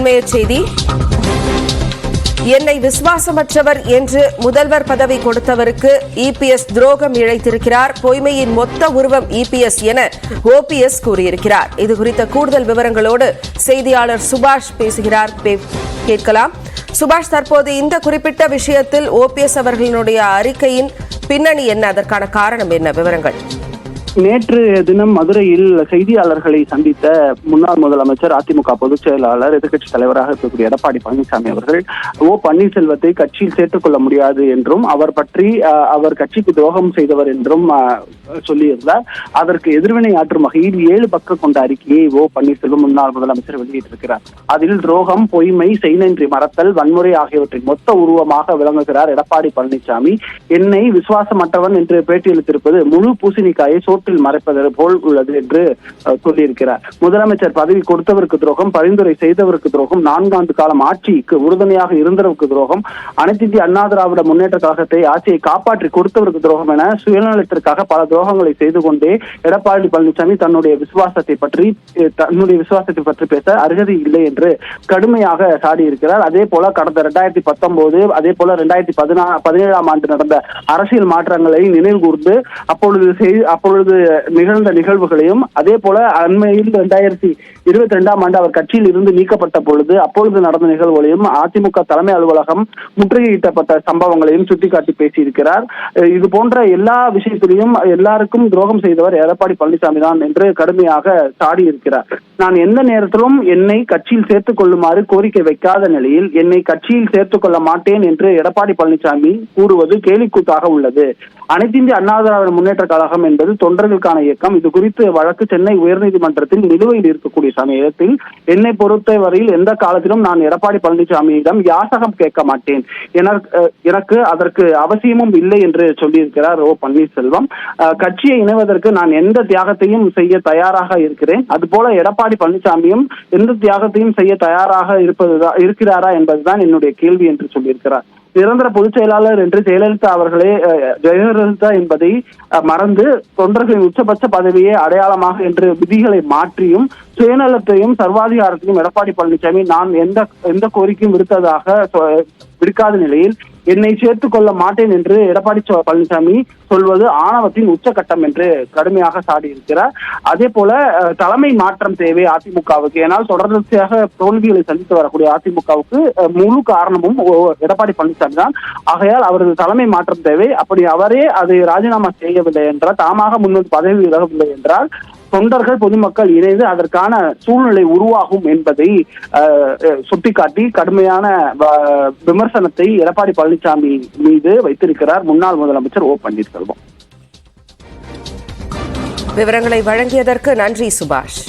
இன்றைய செய்தி. என்னை விசுவாசமற்றவர் என்று முதல்வர் பதவி கொடுத்தவருக்கு இபிஎஸ் துரோகம் இழைத்திருக்கிறார். பொய்மையின் மொத்த உருவம் இபிஎஸ் என ஓபிஎஸ் கூறியிருக்கிறார். இது குறித்த கூடுதல் விவரங்களோடு செய்தியாளர் சுபாஷ் பேசுகிறார். கேட்கலாம். சுபாஷ், தற்போது இந்த குறிப்பிட்ட விஷயத்தில் ஓபிஎஸ் அவர்களினுடைய அறிக்கையின் பின்னணி என்ன? அதற்கான காரணம் என்ன? விவரங்கள். நேற்று தினம் மதுரையில் செய்தியாளர்களை சந்தித்த முன்னாள் முதலமைச்சர், அதிமுக பொதுச் செயலாளர், எதிர்க்கட்சி தலைவராக இருக்கக்கூடிய எடப்பாடி பழனிசாமி அவர்கள் பன்னீர்செல்வத்தை கட்சியில் சேர்த்துக் கொள்ள முடியாது என்றும் அவர் கட்சிக்கு துரோகம் செய்தவர் என்றும் சொல்லியிருந்தார். அதற்கு எதிர்வினை ஆற்றும் வகையில் 7 பக்கம் கொண்ட அறிக்கையை பன்னீர்செல்வம் முன்னாள் முதலமைச்சர் வெளியிட்டிருக்கிறார். அதில் துரோகம், பொய்மை, செய்நன்றி மறத்தல், வன்முறை ஆகியவற்றின் மொத்த உருவமாக விளங்குகிறார் எடப்பாடி பழனிசாமி. என்னை விசுவாசமற்றவன் என்று பேட்டியளித்திருப்பது முழு பூசணிக்காயை மறைப்பது போல் உள்ளது என்று சொல்லியிருக்கிறார். முதலமைச்சர் பதவி கொடுத்தவருக்கு துரோகம், பரிந்துரை செய்தவருக்கு துரோகம், 4 ஆண்டு காலம் ஆட்சிக்கு உறுதுணையாக இருந்தவருக்கு துரோகம், அனைத்து இந்திய அண்ணா திராவிட முன்னேற்ற கழகத்தை ஆட்சியை காப்பாற்றி கொடுத்தவருக்கு துரோகம் என சுயநலத்திற்காக பல துரோகங்களை செய்து கொண்டே எடப்பாடி பழனிசாமி தன்னுடைய விசுவாசத்தை பற்றி பேச அருகதை இல்லை என்று கடுமையாக சாடியிருக்கிறார். அதே போல கடந்த 2019 அதே போல 2017 ஆண்டு நடந்த அரசியல் மாற்றங்களை நினைவு கூர்ந்து அப்பொழுது நிகழ்ந்த நிகழ்வுகளையும், அதே போல அண்மையில் 2022 ஆண்டு அவர் கட்சியில் இருந்து நீக்கப்பட்ட பொழுது அப்பொழுது நடந்த நிகழ்வுகளையும், அதிமுக தலைமை அலுவலகம் முற்றுகையிட்டப்பட்ட சம்பவங்களையும் சுட்டிக்காட்டி பேசியிருக்கிறார். இது போன்ற எல்லா விஷயத்திலையும் எல்லாருக்கும் துரோகம் செய்தவர் எடப்பாடி பழனிசாமி தான் என்று கடுமையாக சாடியிருக்கிறார். நான் எந்த நேரத்திலும் என்னை கட்சியில் சேர்த்துக் கொள்ளுமாறு கோரிக்கை வைக்காத நிலையில் என்னை கட்சியில் சேர்த்துக் கொள்ள மாட்டேன் என்று எடப்பாடி பழனிசாமி கூறுவது கேலிக்கூத்தாக உள்ளது. அனைத்து இந்திய அண்ணா திராவிட முன்னேற்ற கழகம் என்பது தொண்டர்களுக்கான இயக்கம். இது குறித்து வழக்கு சென்னை உயர்நீதிமன்றத்தில் நிலுவையில் இருக்கக்கூடிய சமயத்தில் என்னை பொறுத்தவரையில் எந்த காலத்திலும் நான் எடப்பாடி பழனிசாமியிடம் யாசகம் கேட்க மாட்டேன், எனக்கு அதற்கு அவசியமும் இல்லை என்று சொல்லியிருக்கிறார் பன்னீர்செல்வம். கட்சியை இணைவதற்கு நான் எந்த தியாகத்தையும் செய்ய தயாராக இருக்கிறேன். அதுபோல எடப்பாடி பழனிசாமியும் எந்த தியாகத்தையும் செய்ய தயாராக இருக்கிறாரா என்பதுதான் என்னுடைய கேள்வி என்று சொல்லியிருக்கிறார். நிரந்தர பொதுச் செயலாளர் என்று ஜெயலலிதா என்பதை மறந்து தொண்டர்களின் உச்சபட்ச பதவியை அடையாளமாக என்று விதிகளை மாற்றியும் சுயநலத்தையும் சர்வாதிகாரத்தையும் எடப்பாடி பழனிசாமி நான் எந்த கோரிக்கையும் விடுக்காத நிலையில் என்னை சேர்த்துக் கொள்ள மாட்டேன் என்று எடப்பாடி பழனிசாமி சொல்வது ஆணவத்தின் உச்சகட்டம் என்று கடுமையாக சாடியிருக்கிறார். அதே போல தலைமை மாற்றம் தேவை அதிமுகவுக்கு. ஏனால் தொடர்ச்சியாக தோல்விகளை சந்தித்து வரக்கூடிய அதிமுகவுக்கு முழு காரணமும் எடப்பாடி பழனிசாமி தான். ஆகையால் அவரது தலைமை மாற்றம் தேவை. அப்படி அவரே அதை ராஜினாமா செய்யவில்லை என்றால், தாமாக முன்வந்து பதவி விலகவில்லை என்றால் தொண்டர்கள், பொதுமக்கள் இணைந்து அதற்கான சூழ்நிலை உருவாகும் என்பதை சுட்டிக்காட்டி கடுமையான விமர்சனத்தை எடப்பாடி பழனிசாமி மீது வைத்திருக்கிறார் முன்னாள் முதலமைச்சர் பன்னீர்செல்வம். விவரங்களை வழங்கியதற்கு நன்றி சுபாஷ்.